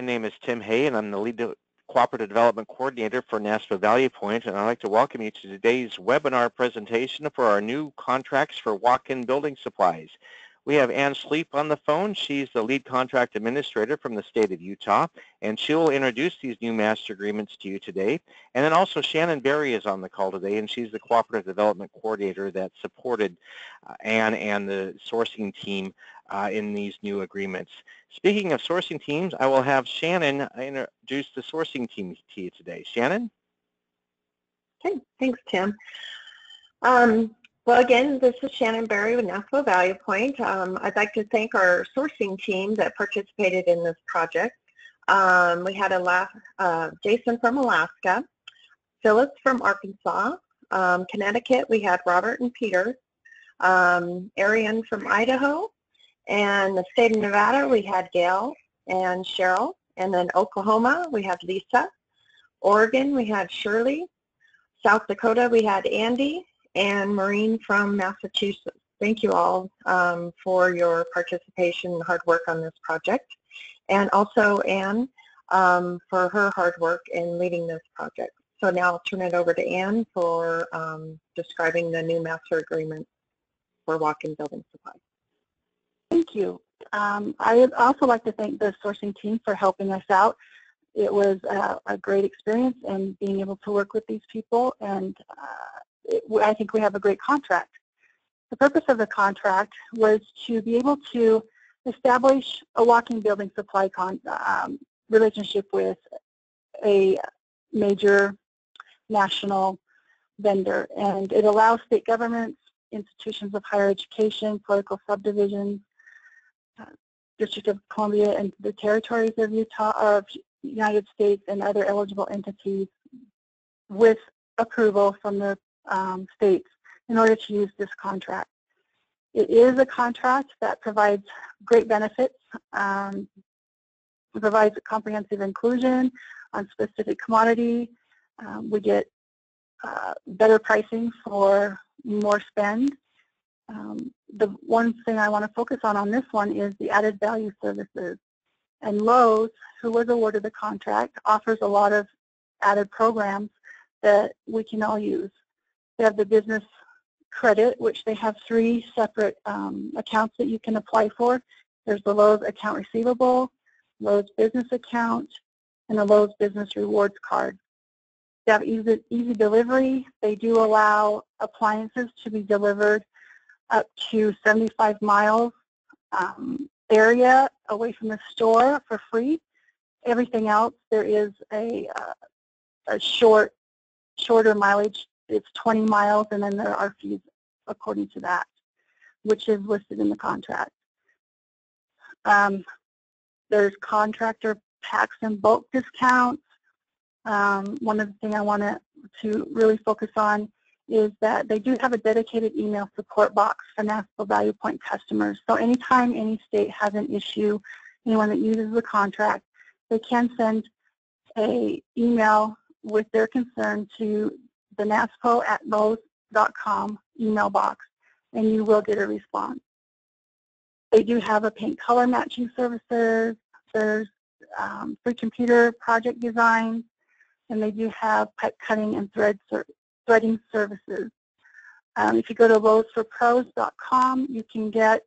My name is Tim Hay, and I'm the Lead Cooperative Development Coordinator for Nashville Value Point, and I'd like to welcome you to today's webinar presentation for our new contracts for walk-in building supplies. We have Ann Sleep on the phone. She's the Lead Contract Administrator from the state of Utah, and she will introduce these new master agreements to you today. And then also Shannon Berry is on the call today, and she's the Cooperative Development Coordinator that supported Ann and the sourcing team in these new agreements. Speaking of sourcing teams, I will have Shannon introduce the sourcing team to you today. Shannon? Okay, thanks, Tim. Well, again, this is Shannon Berry with Nashville Value Point. I'd like to thank our sourcing team that participated in this project. We had Jason from Alaska, Phyllis from Arkansas, Connecticut, we had Robert and Peter, Arian from Idaho, and the state of Nevada, we had Gail and Cheryl, and then Oklahoma, we had Lisa, Oregon, we had Shirley, South Dakota, we had Andy, and Maureen from Massachusetts. Thank you all for your participation and hard work on this project, and also Ann for her hard work in leading this project. So now I'll turn it over to Ann for describing the new master agreement for walk-in building supplies. Thank you. I would also like to thank the sourcing team for helping us out. It was a great experience in being able to work with these people, and I think we have a great contract. The purpose of the contract was to be able to establish a walk-in building supply relationship with a major national vendor, and it allows state governments, institutions of higher education, political subdivisions, District of Columbia, and the territories of Utah, of United States, and other eligible entities with approval from the states in order to use this contract. It is a contract that provides great benefits. It provides comprehensive inclusion on specific commodity. We get better pricing for more spend. The one thing I want to focus on this one is the added value services. And Lowe's, who was awarded the contract, offers a lot of added programs that we can all use. They have the business credit, which they have 3 separate accounts that you can apply for. There's the Lowe's account receivable, Lowe's business account, and the Lowe's business rewards card. They have easy delivery. They do allow appliances to be delivered up to 75 miles area away from the store for free. Everything else, there is a shorter mileage. It's 20 miles, and then there are fees according to that, which is listed in the contract. There's contractor packs and bulk discounts. One of the things I want to really focus on is that they do have a dedicated email support box for Nashville Value Point customers. So anytime any state has an issue, anyone that uses the contract, they can send an email with their concern to the naspo@lowes.com email box, and you will get a response. They do have a paint color matching services. There's free computer project design, and they do have pipe cutting and threading services. If you go to lowesforpros.com, you can get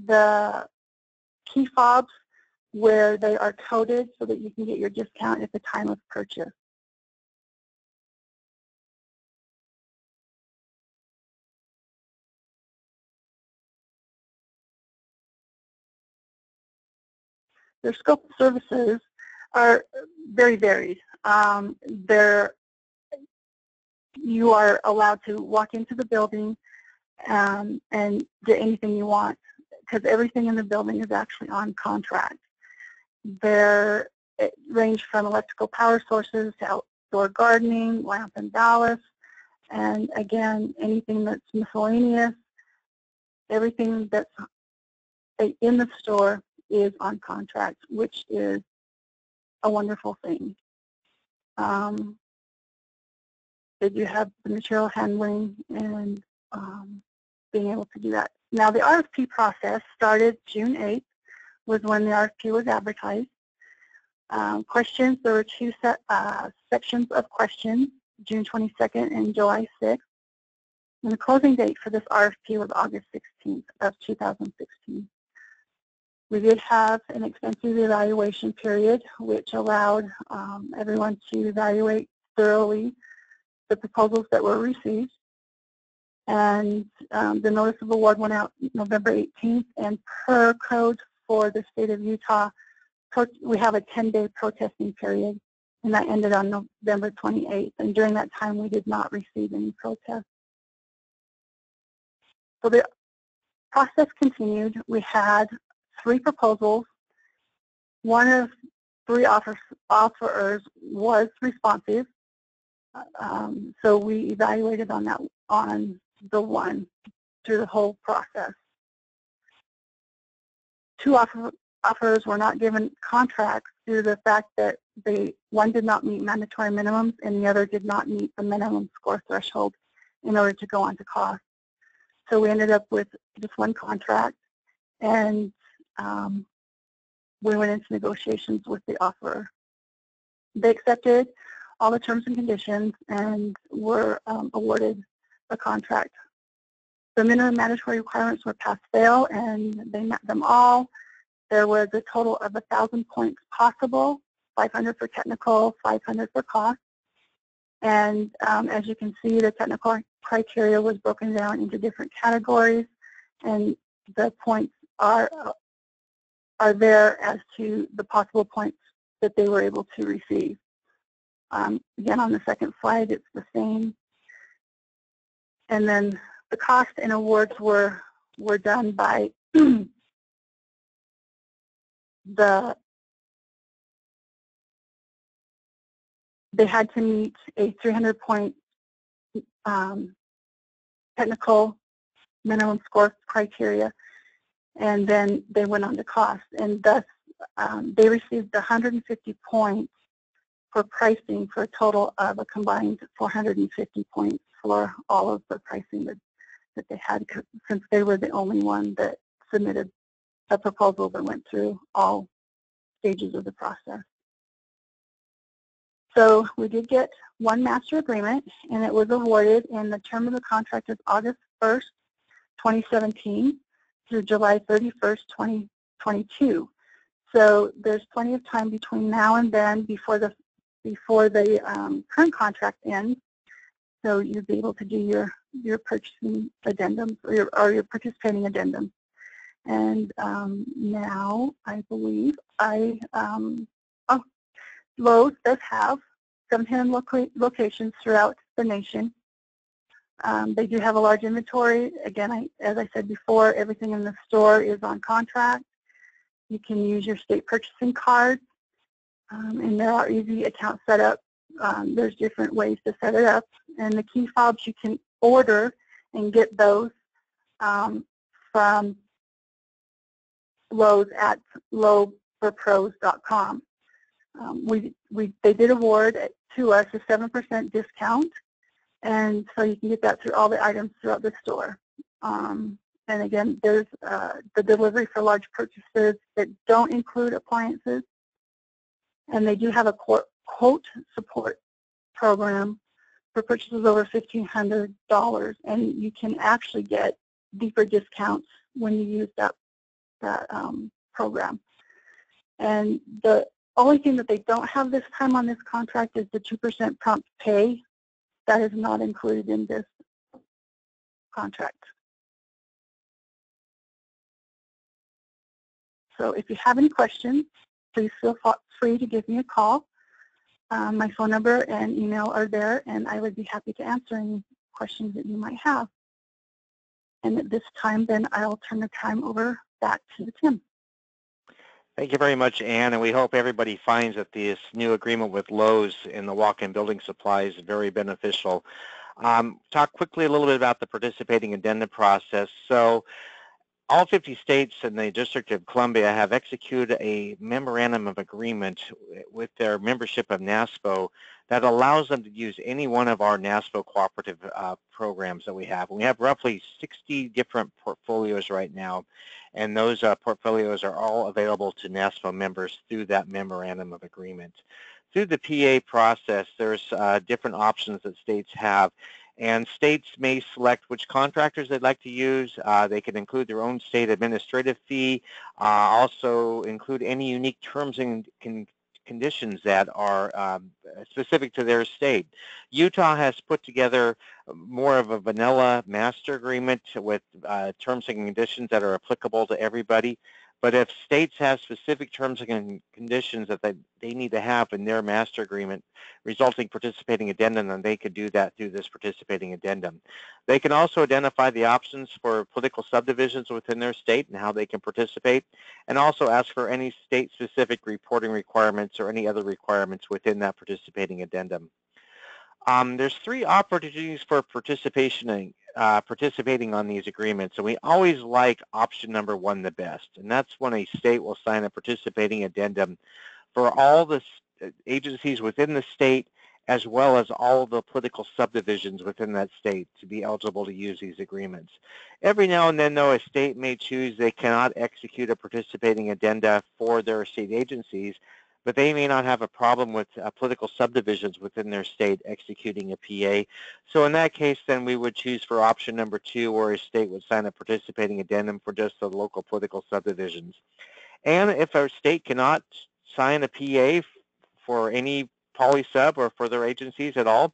the key fobs where they are coded so that you can get your discount at the time of purchase. Their scope of services are very varied. You are allowed to walk into the building and get anything you want, because everything in the building is actually on contract. It range from electrical power sources to outdoor gardening, lamp and ballast, and again, anything that's miscellaneous, everything that's in the store is on contract, which is a wonderful thing. They do have the material handling and being able to do that. Now, the RFP process started June 8th, was when the RFP was advertised. Questions, there were two sections of questions, June 22nd and July 6th. And the closing date for this RFP was August 16th of 2016. We did have an extensive evaluation period, which allowed everyone to evaluate thoroughly the proposals that were received. And the notice of award went out November 18th, and per code for the state of Utah, we have a 10-day protesting period, and that ended on November 28th. And during that time, we did not receive any protests. So the process continued. We had 3 proposals. One of 3 offerers was responsive, so we evaluated on the one through the whole process. 2 offerers were not given contracts due to the fact that one did not meet mandatory minimums and the other did not meet the minimum score threshold in order to go on to cost. So we ended up with just 1 contract, and we went into negotiations with the offerer. They accepted all the terms and conditions and were awarded a contract. The minimum mandatory requirements were pass-fail, and they met them all. There was a total of 1,000 points possible, 500 for technical, 500 for cost. And as you can see, the technical criteria was broken down into different categories, and the points are there as to the possible points that they were able to receive. Again, on the second slide, it's the same. And then the cost and awards were done by they had to meet a 300-point technical minimum score criteria, and then they went on to cost. And thus, they received 150 points for pricing for a total of a combined 450 points for all of the pricing that they had, since they were the only one that submitted a proposal that went through all stages of the process. So we did get 1 master agreement, and it was awarded, and the term of the contract is August 1st, 2017 through July 31st, 2022. So there's plenty of time between now and then before the current contract ends. So you'll be able to do your purchasing addendums or your participating addendums. And now I believe Lowe's does have 7 locations throughout the nation. They do have a large inventory. Again, as I said before, everything in the store is on contract. You can use your state purchasing cards, and there are easy account setup. There's different ways to set it up. And the key fobs, you can order and get those from Lowe's at lowforpros.com. They did award to us a 7% discount, and so you can get that through all the items throughout the store. And again, there's the delivery for large purchases that don't include appliances, and they do have a quote support program for purchases over $1,500, and you can actually get deeper discounts when you use that program. And the only thing that they don't have this time on this contract is the 2% prompt pay. That is not included in this contract. So if you have any questions, please feel free to give me a call. My phone number and email are there, and I would be happy to answer any questions that you might have. And at this time, then I'll turn the time over back to Tim. Thank you very much, Ann, and we hope everybody finds that this new agreement with Lowe's in the walk-in building supplies is very beneficial. Talk quickly a little bit about the participating addendum process. So all 50 states and the District of Columbia have executed a memorandum of agreement with their membership of NASPO that allows them to use any one of our NASPO cooperative programs that we have. And we have roughly 60 different portfolios right now, and those portfolios are all available to NASPO members through that memorandum of agreement. Through the PA process, there's different options that states have, and states may select which contractors they'd like to use. They can include their own state administrative fee, also include any unique terms and conditions that are specific to their state. Utah has put together more of a vanilla master agreement with terms and conditions that are applicable to everybody. But if states have specific terms and conditions that they need to have in their master agreement resulting participating addendum, then they could do that through this participating addendum. They can also identify the options for political subdivisions within their state and how they can participate, and also ask for any state-specific reporting requirements or any other requirements within that participating addendum. There's 3 opportunities for participating on these agreements, and we always like option number 1 the best, and that's when a state will sign a participating addendum for all the agencies within the state as well as all of the political subdivisions within that state to be eligible to use these agreements. Every now and then, though, a state may choose they cannot execute a participating addenda for their state agencies, but they may not have a problem with political subdivisions within their state executing a PA. So in that case, then we would choose for option number 2, where a state would sign a participating addendum for just the local political subdivisions. And if our state cannot sign a PA for any poly-sub or for their agencies at all,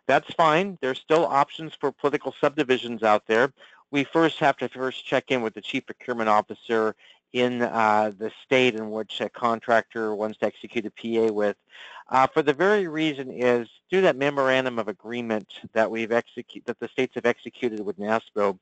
that's fine. There's still options for political subdivisions out there. We first have to check in with the Chief Procurement Officer in the state in which a contractor wants to execute a PA with. For the very reason is, through that memorandum of agreement that the states have executed with NASPO,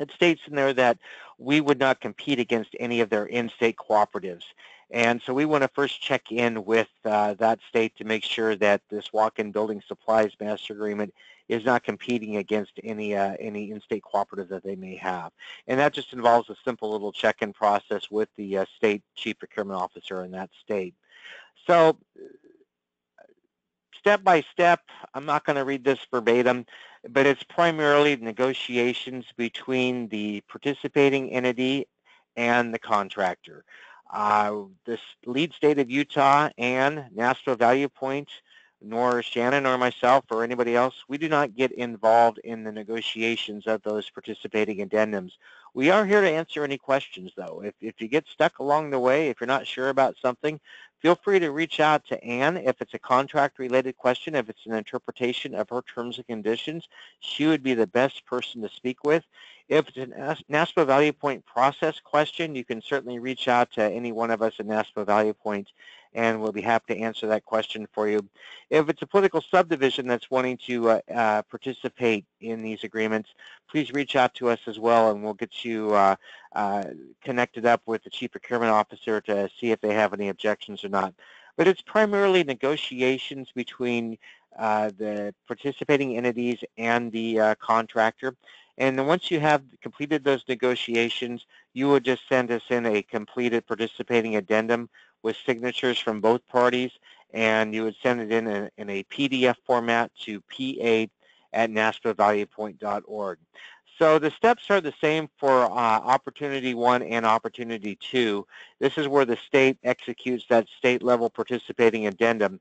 it states in there that we would not compete against any of their in-state cooperatives. And so we want to first check in with that state to make sure that this walk-in building supplies master agreement is not competing against any in-state cooperative that they may have. And that just involves a simple little check-in process with the state chief procurement officer in that state. So step by step, I'm not going to read this verbatim, but it's primarily negotiations between the participating entity and the contractor. This lead state of Utah and NASPO Value Point, nor Shannon or myself or anybody else, we do not get involved in the negotiations of those participating addendums. We are here to answer any questions, though. If you get stuck along the way, if you're not sure about something, feel free to reach out to Ann if it's a contract-related question, if it's an interpretation of her terms and conditions. She would be the best person to speak with. If it's a NASPO Value Point process question, you can certainly reach out to any one of us at NASPO Value Point, and we'll be happy to answer that question for you. If it's a political subdivision that's wanting to participate in these agreements, please reach out to us as well, and we'll get you connected up with the Chief Procurement Officer to see if they have any objections or not. But it's primarily negotiations between the participating entities and the contractor. And then once you have completed those negotiations, you would just send us in a completed participating addendum with signatures from both parties, and you would send it in a PDF format to pa@naspovaluepoint.org. So the steps are the same for Opportunity 1 and Opportunity 2. This is where the state executes that state-level participating addendum.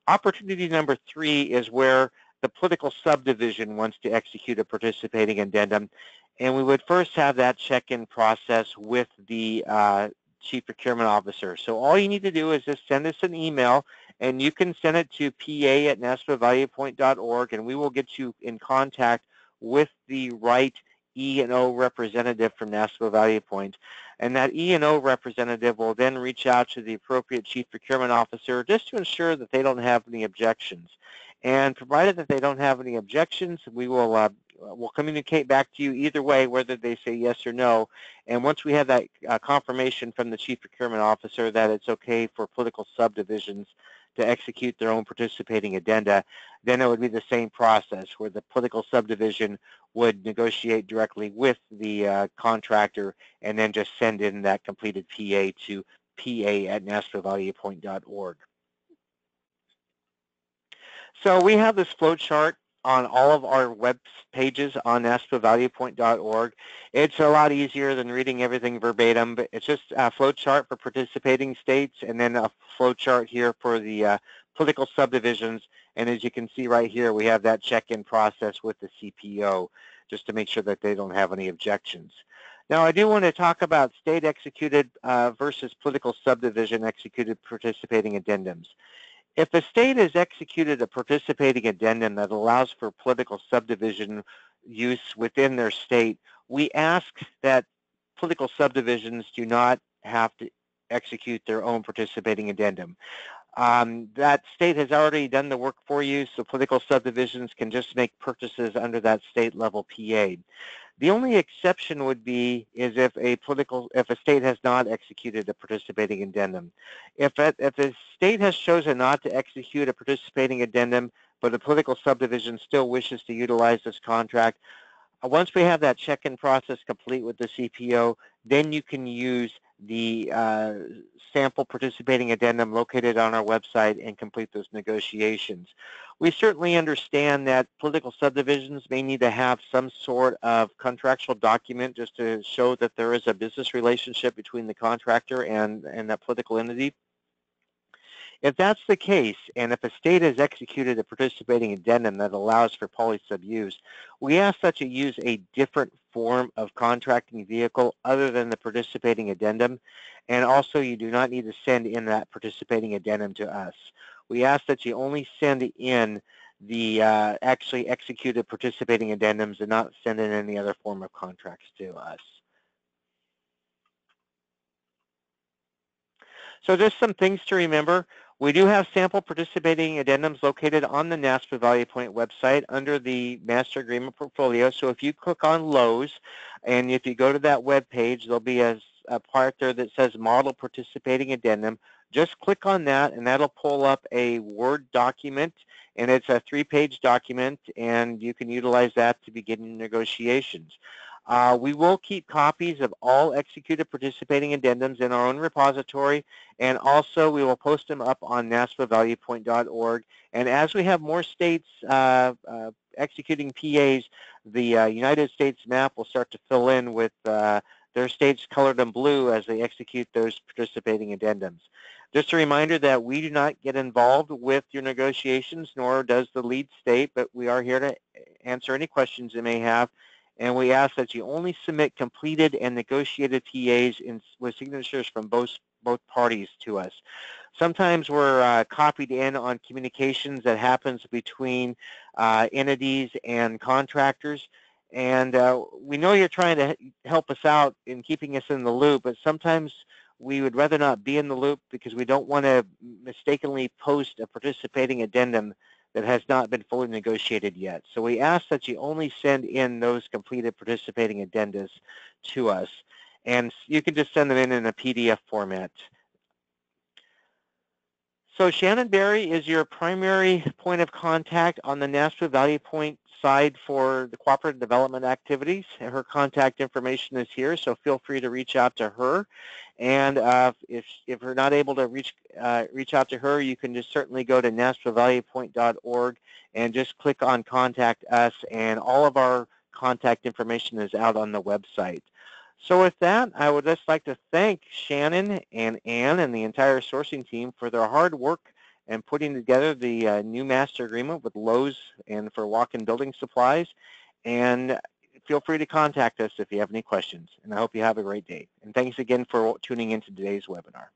Opportunity number 3 is where the political subdivision wants to execute a participating addendum, and we would first have that check-in process with the Chief Procurement Officer. So all you need to do is just send us an email, and you can send it to pa@naspovaluepoint.org, and we will get you in contact with the right E&O representative from NASPO Value Point. And that E&O representative will then reach out to the appropriate Chief Procurement Officer just to ensure that they don't have any objections. And provided that they don't have any objections, we will we'll communicate back to you either way, whether they say yes or no. And once we have that confirmation from the Chief Procurement Officer that it's okay for political subdivisions to execute their own participating addenda, then it would be the same process where the political subdivision would negotiate directly with the contractor and then just send in that completed PA to pa@nashvillevaluepoint.org. So we have this flowchart on all of our web pages on nashvillevaluepoint.org. It's a lot easier than reading everything verbatim, but it's just a flowchart for participating states and then a flowchart here for the political subdivisions. And as you can see right here, we have that check-in process with the CPO just to make sure that they don't have any objections. Now, I do want to talk about state-executed versus political subdivision executed participating addendums. If a state has executed a participating addendum that allows for political subdivision use within their state, we ask that political subdivisions do not have to execute their own participating addendum. That state has already done the work for you, so political subdivisions can just make purchases under that state level PA. The only exception would be is if a state has not executed a participating addendum. If a state has chosen not to execute a participating addendum, but the political subdivision still wishes to utilize this contract, once we have that check-in process complete with the CPO, then you can use the sample participating addendum located on our website and complete those negotiations. We certainly understand that political subdivisions may need to have some sort of contractual document just to show that there is a business relationship between the contractor and that political entity. If that's the case, and if a state has executed a participating addendum that allows for polysub use, we ask that you use a different form of contracting vehicle other than the participating addendum, and also you do not need to send in that participating addendum to us. We ask that you only send in the actually executed participating addendums and not send in any other form of contracts to us. So just some things to remember. We do have sample participating addendums located on the NASPA Value Point website under the Master Agreement Portfolio. So if you click on Lowe's, and if you go to that web page, there'll be a part there that says Model Participating Addendum. Just click on that, and that'll pull up a Word document, and it's a 3-page document, and you can utilize that to begin negotiations. We will keep copies of all executed participating addendums in our own repository, and also we will post them up on NASPAValuePoint.org. And as we have more states executing PAs, the United States map will start to fill in with their states colored in blue as they execute those participating addendums. Just a reminder that we do not get involved with your negotiations, nor does the lead state, but we are here to answer any questions you may have. And we ask that you only submit completed and negotiated PAs with signatures from both parties to us. Sometimes we're copied in on communications that happens between entities and contractors. And we know you're trying to help us out in keeping us in the loop, but sometimes we would rather not be in the loop because we don't want to mistakenly post a participating addendum that has not been fully negotiated yet. So we ask that you only send in those completed participating addendas to us, and you can just send them in a PDF format. So Shannon Berry is your primary point of contact on the NASPA Value Point side for the cooperative development activities. Her contact information is here, so feel free to reach out to her. And if you're not able to reach out to her, you can just certainly go to NASPAValuePoint.org and just click on Contact Us, and all of our contact information is out on the website. So with that, I would just like to thank Shannon and Ann and the entire sourcing team for their hard work and putting together the new master agreement with Lowe's and for walk-in building supplies. And feel free to contact us if you have any questions. And I hope you have a great day. And thanks again for tuning into today's webinar.